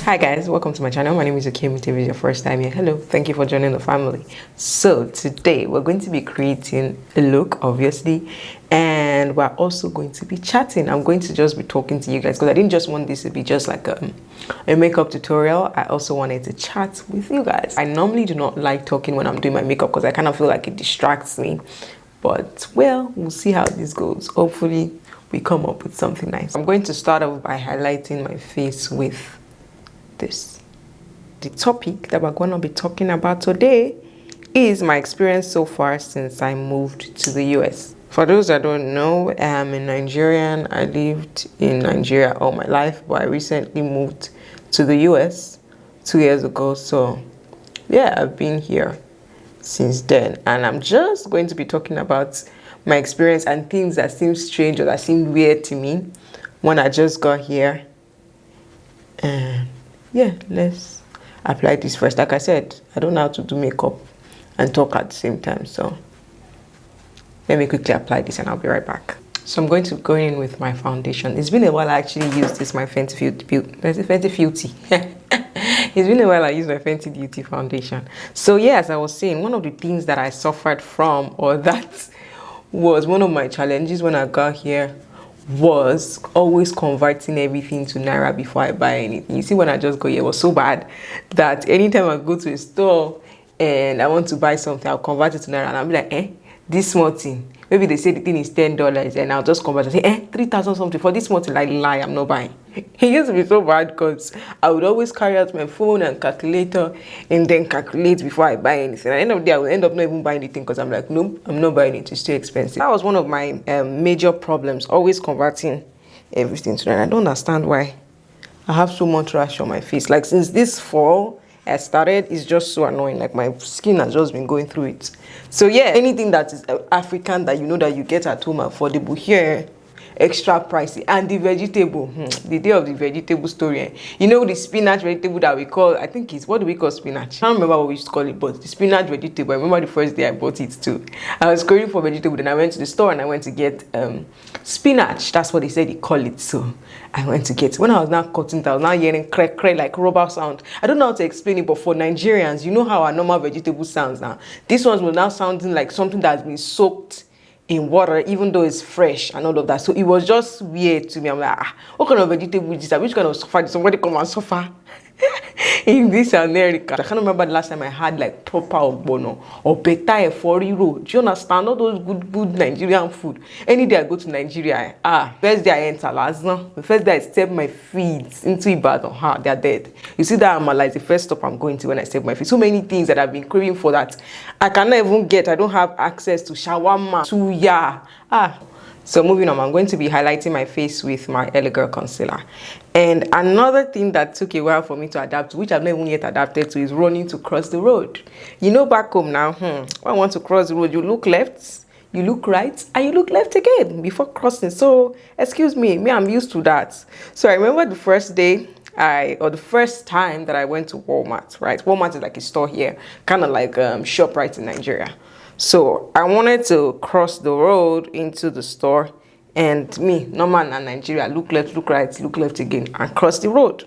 Hi guys, welcome to my channel. My name is Okemute. If it's your first time here, hello, thank you for joining the family. So today we're going to be creating a look, obviously, and we're also going to be chatting. I'm going to just be talking to you guys because I didn't just want this to be just like a makeup tutorial. I also wanted to chat with you guys. I normally do not like talking when I'm doing my makeup because I kind of feel like it distracts me, but well, we'll see how this goes. Hopefully we come up with something nice. I'm going to start off by highlighting my face with this. The topic that we're going to be talking about today is my experience so far since I moved to the US. For those that don't know, I'm a Nigerian. I lived in Nigeria all my life, but I recently moved to the US 2 years ago. So yeah, I've been here since then, and I'm just going to be talking about my experience and things that seem strange or that seem weird to me when I just got here. And yeah, let's apply this first. Like I said, I don't know how to do makeup and talk at the same time, so let me quickly apply this and I'll be right back. So I'm going to go in with my foundation. It's been a while I actually used this, my Fenty Beauty. It's been a while I used my Fenty Beauty foundation. So yeah, as I was saying, one of the things that I suffered from, or that was one of my challenges when I got here, was always converting everything to Naira before I buy anything. You see, when I just got here, it was so bad that anytime I go to a store and I want to buy something, I'll convert it to Naira and I'll be like, this small thing. Maybe they say the thing is $10 and I'll just convert it and say, 3,000 something for this small thing. Like, lie, I'm not buying. It used to be so bad because I would always carry out my phone and calculator and then calculate before I buy anything. At the end of the day, I will end up not even buying anything because I'm like, nope, I'm not buying it. It's too expensive. That was one of my major problems, always converting everything to that. I don't understand why I have so much rash on my face. Like, since this fall I started, it's just so annoying. Like, my skin has just been going through it. So yeah, anything that is African that you know that you get at home affordable here, extra pricey. And the vegetable, the day of the vegetable story, you know, the spinach vegetable that we call, I think it's, what do we call spinach? I don't remember what we used to call it, but the spinach vegetable, I remember the first day I bought it too. I was going for vegetable, then I went to the store and I went to get spinach. That's what they said they call it. So I went to get it. When I was now cutting it, I was now hearing crack crack like rubber sound. I don't know how to explain it, but for Nigerians, you know how our normal vegetable sounds now. This ones were now sounding like something that's been soaked in water, even though it's fresh and all of that. So it was just weird to me. I'm like, what kind of vegetable is this? Which kind of suffer did somebody come and suffer in this America? I can't remember the last time I had like proper ogbono or better for road. Do you understand? All those good Nigerian food. Any day I go to Nigeria, first day I enter Lazna. The first day I step my feet into Ibadan, they're dead. You see that Amala is the first stop I'm going to when I step my feet. So many things that I've been craving for that I cannot even get. I don't have access to shawarma, suya. So moving on, I'm going to be highlighting my face with my Elegant concealer. And another thing that took a while for me to adapt to, which I've not even yet adapted to, is running to cross the road. You know, back home now, when I want to cross the road, you look left, you look right, and you look left again before crossing. So, excuse me, I'm used to that. So I remember the first day, or the first time that I went to Walmart, right? Walmart is like a store here, kind of like ShopRite in Nigeria. So I wanted to cross the road into the store, and me, normal in Nigeria, look left, look right, look left again, and cross the road.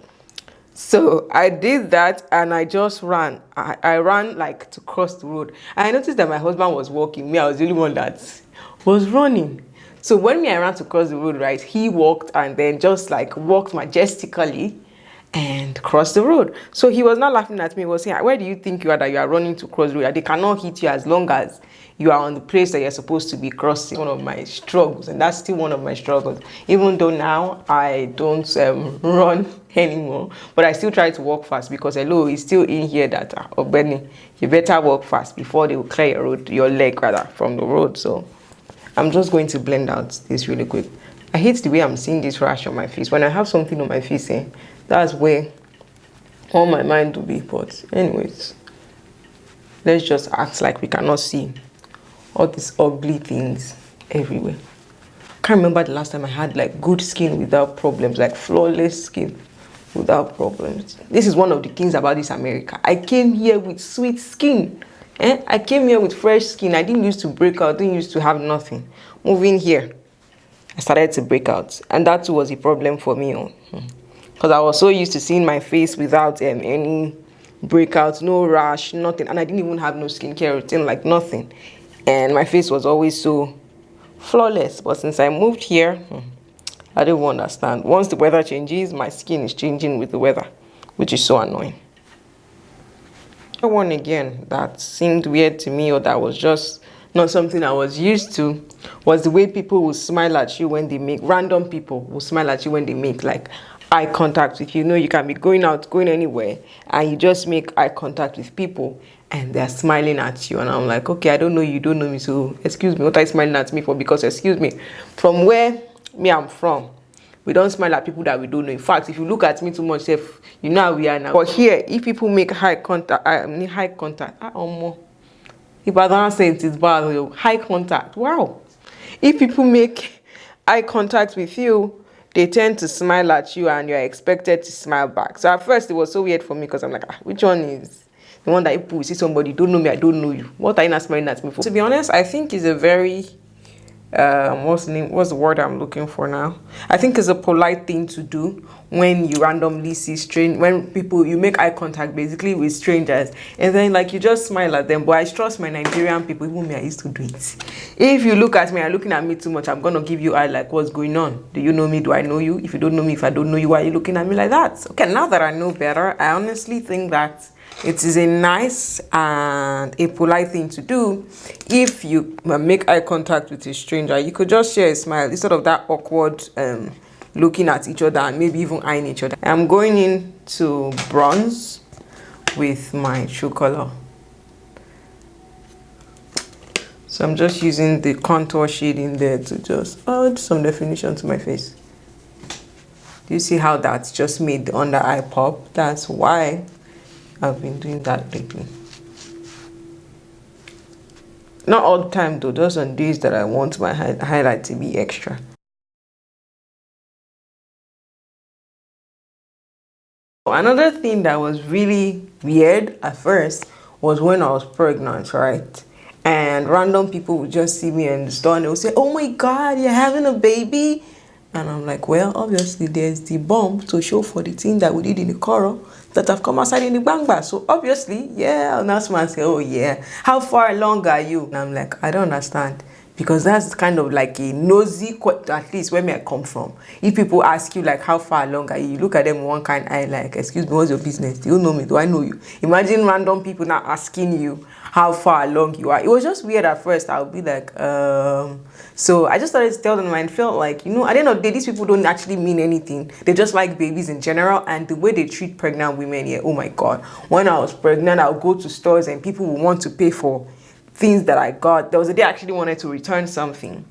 So I did that and I just ran. I ran like to cross the road. I noticed that my husband was walking. Me, I was the only one that was running. So when I ran to cross the road, right, he walked and then just like walked majestically and cross the road. So he was not laughing at me. He was saying, where do you think you are that you are running to cross the road? They cannot hit you as long as you are on the place that you're supposed to be crossing. One of my struggles, and that's still one of my struggles. Even though now I don't run anymore, but I still try to walk fast because hello, it's still in here that Benny, you better walk fast before they will clear your leg rather from the road. So I'm just going to blend out this really quick. I hate the way I'm seeing this rash on my face. When I have something on my face, that's where all my mind will be. But anyways, let's just act like we cannot see all these ugly things everywhere. I can't remember the last time I had like good skin without problems, like flawless skin without problems. This is one of the things about this America. I came here with sweet skin. I came here with fresh skin. I didn't used to break out, didn't used to have nothing. Moving here, I started to break out, and that was a problem for me. because I was so used to seeing my face without any breakouts, no rash, nothing, and I didn't even have no skincare routine, like nothing, and my face was always so flawless. But since I moved here, I don't understand. Once the weather changes, my skin is changing with the weather, which is so annoying. One again that seemed weird to me, or that was just not something I was used to, was the way people will smile at you when they make, random people will smile at you when they make like eye contact with you. You know, you can be going out, going anywhere, and you just make eye contact with people and they're smiling at you, and I'm like, okay, I don't know you, don't know me, so excuse me, what are you smiling at me for? Because excuse me, from where I'm from, we don't smile at people that we don't know. In fact, if you look at me too much, if you know how we are now. But here, if people make eye contact, if I don't say it is bad, high contact. Wow. If people make eye contact with you, they tend to smile at you and you're expected to smile back. So at first it was so weird for me, because I'm like, which one is the one that if you see somebody, don't know me, I don't know you. What are you not smiling at me for? To be honest, I think it's a very what's the word I'm looking for now? I think it's a polite thing to do when you randomly see when people, you make eye contact basically with strangers, and then like you just smile at them. But I trust my Nigerian people, even me, I used to do it. If you look at me and looking at me too much, I'm gonna give you eye like, what's going on? Do you know me? Do I know you? If you don't know me, if I don't know you, why are you looking at me like that? Okay, now that I know better, I honestly think that it is a nice and a polite thing to do. If you make eye contact with a stranger, you could just share a smile instead of that awkward looking at each other and maybe even eyeing each other. I'm going into bronze with my true color. So I'm just using the contour shade in there to just add some definition to my face. Do you see how that's just made the under eye pop? That's why I've been doing that lately. Not all the time though, those on days that I want my highlight to be extra. Another thing that was really weird at first was when I was pregnant, right? And random people would just see me in the store and they would say, oh my God, you're having a baby? And I'm like, well, obviously there's the bump to show for the thing that we did in the coral that have come outside in the bangba. So obviously, yeah, I'll now smile and say, oh yeah, how far along are you? And I'm like, I don't understand. Because that's kind of like a nosy question, at least where I come from. If people ask you like, how far along are you? You look at them with one kind eye like, excuse me, what's your business? Do you know me? Do I know you? Imagine random people now asking you how far along you are. It was just weird at first. I would be like, So I just started to tell them, and I felt like, you know, at the end of the day, these people don't actually mean anything. They just like babies in general, and the way they treat pregnant women here, oh my God. When I was pregnant, I would go to stores and people would want to pay for things that I got. There was a day I actually wanted to return something,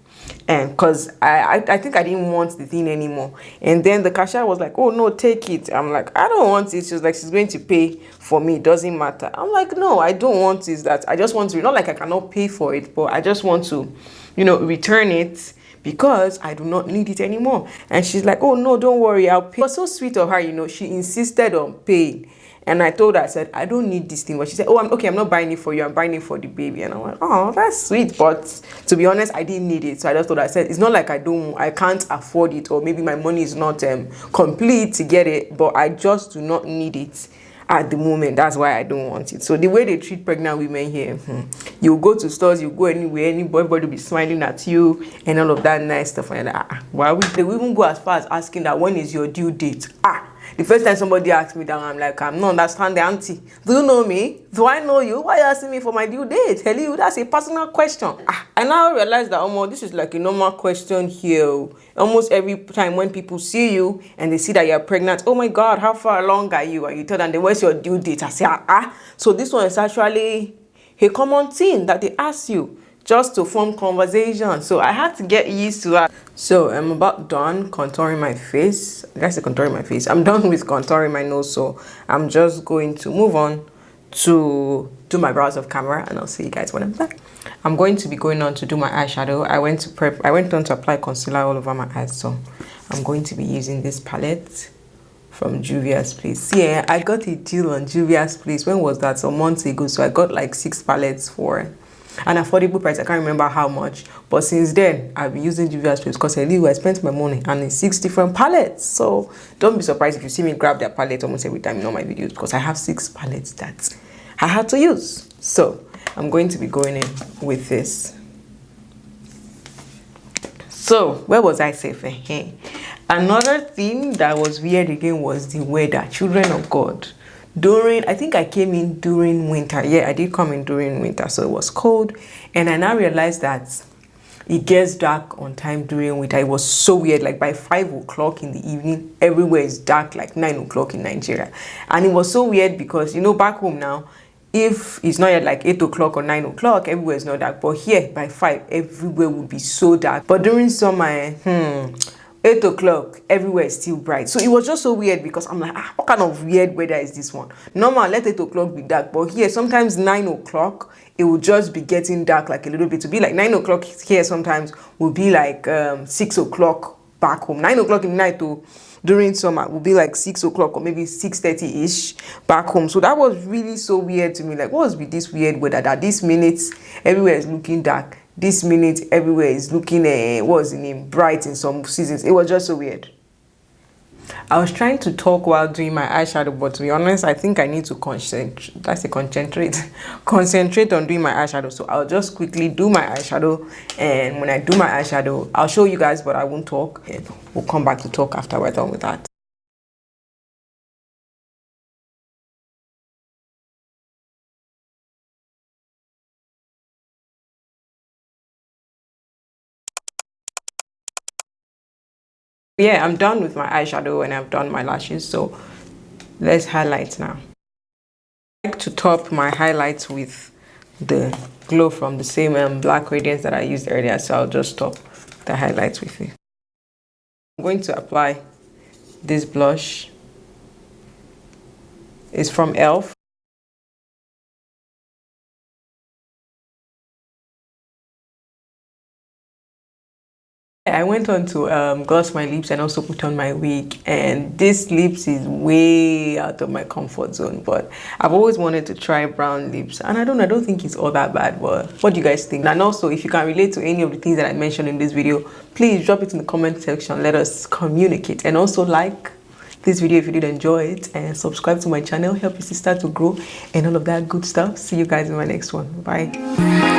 and because I think I didn't want the thing anymore, and then the cashier was like, oh no, take it. I'm like, I don't want it. She was like, she's going to pay for me, it doesn't matter. I'm like, no, I don't want it. That I just want to, not like I cannot pay for it, but I just want to, you know, return it because I do not need it anymore. And she's like, oh no, don't worry, I'll pay. It was so sweet of her, you know, she insisted on paying. And I told her, I said, I don't need this thing. But she said, oh, I'm not buying it for you. I'm buying it for the baby. And I'm like, oh, that's sweet. But to be honest, I didn't need it. So I just told her, I said, it's not like I can't afford it, or maybe my money is not complete to get it, but I just do not need it at the moment. That's why I don't want it. So the way they treat pregnant women here, you go to stores, you go anywhere, everybody will be smiling at you and all of that nice stuff. And why would they even go as far as asking that, when is your due date? The first time somebody asked me that, I'm like, I'm not understanding, auntie. Do you know me? Do I know you? Why are you asking me for my due date? Tell you, that's a personal question. I now realize that this is like a normal question here. Almost every time when people see you and they see that you're pregnant, oh my God, how far along are you? And you tell them, where's your due date? I say, So this one is actually a common thing that they ask you, just to form conversation. So I had to get used to that. So I'm about done contouring my face. That's the contouring my face. I'm done with contouring my nose. So I'm just going to move on to do my brows off camera, and I'll see you guys when I'm back. I'm going to be going on to do my eyeshadow. I went on to apply concealer all over my eyes. So I'm going to be using this palette from Juviasplace. Yeah, I got a deal on Juviasplace. When was that? Some months ago. So I got like 6 palettes for an affordable price. I can't remember how much, but since then I've been using juviasplace because I spent my money and it's 6 different palettes. So don't be surprised if you see me grab their palette almost every time in all my videos, because I have 6 palettes that I had to use. So I'm going to be going in with this. So where was I safe? Another thing that was weird again was the weather. Children of God, I think I came in during winter. Yeah, I did come in during winter, so it was cold, and I now realized that it gets dark on time during winter. It was so weird. Like by 5 o'clock in the evening, everywhere is dark, like 9 o'clock in Nigeria. And it was so weird because, you know, back home now, if it's not yet like 8 o'clock or 9 o'clock, everywhere is not dark. But here by 5, everywhere would be so dark. But during summer, 8 o'clock, everywhere is still bright. So it was just so weird because I'm like, what kind of weird weather is this one? Normal, let 8 o'clock be dark. But here, sometimes 9 o'clock, it will just be getting dark like a little bit. To be like 9 o'clock here sometimes will be like 6 o'clock back home. 9 o'clock in the night too, during summer will be like 6 o'clock or maybe 6:30-ish back home. So that was really so weird to me. Like, what was with this weird weather that this minute everywhere is looking dark? This minute everywhere is looking bright in some seasons. It was just so weird. I was trying to talk while doing my eyeshadow, but to be honest, I think I need to concentrate on doing my eyeshadow. So I'll just quickly do my eyeshadow, and when I do my eyeshadow, I'll show you guys, but I won't talk, and we'll come back to talk after we're done with that. Yeah, I'm done with my eyeshadow and I've done my lashes, so let's highlight now. I like to top my highlights with the glow from the same black radiance that I used earlier, so I'll just top the highlights with it. I'm going to apply this blush. It's from e.l.f. I went on to gloss my lips and also put on my wig, and this lips is way out of my comfort zone, but I've always wanted to try brown lips, and I don't think it's all that bad. But what do you guys think? And also, if you can relate to any of the things that I mentioned in this video, please drop it in the comment section. Let us communicate, and also like this video if you did enjoy it, and subscribe to my channel, help your sister to grow, and all of that good stuff. See you guys in my next one. Bye.